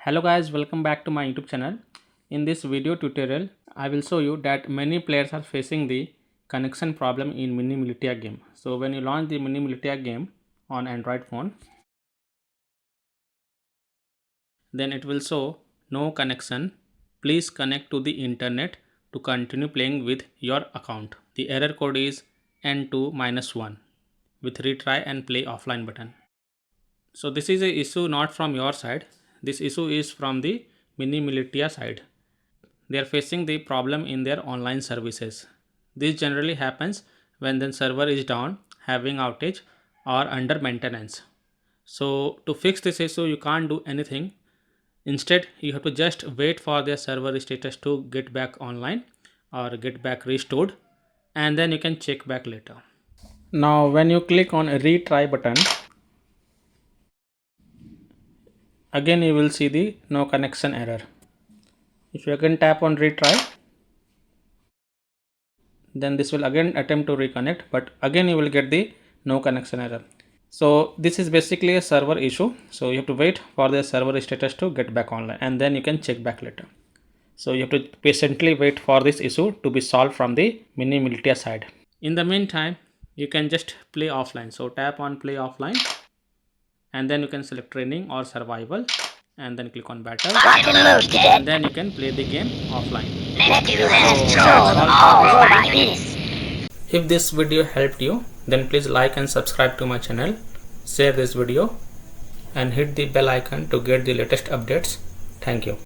Hello guys, welcome back to my YouTube channel. In this video tutorial, I will show you that many players are facing the connection problem in Mini Militia game. So when you launch the Mini Militia game on Android phone, then it will show no connection. Please connect to the internet to continue playing with your account. The error code is N2-1 with retry and play offline button. So this is a issue not from your side. This issue is from the Mini Militia side. They are facing the problem in their online services. This generally happens when the server is down, having outage or under maintenance. So to fix this issue, you can't do anything. Instead, you have to just wait for their server status to get back online or get back restored, and then you can check back later. Now when you click on retry button, again you will see the no connection error. If you again tap on retry, then this will again attempt to reconnect, but again you will get the no connection error. So this is basically a server issue. So you have to wait for the server status to get back online, and then you can check back later. So you have to patiently wait for this issue to be solved from the Mini Militia side. In the meantime, you can just play offline. So tap on play offline, and then you can select training or survival, and then click on battle, and then you can play the game offline. If this video helped you, then please like and subscribe to my channel, share this video and hit the bell icon to get the latest updates. Thank you.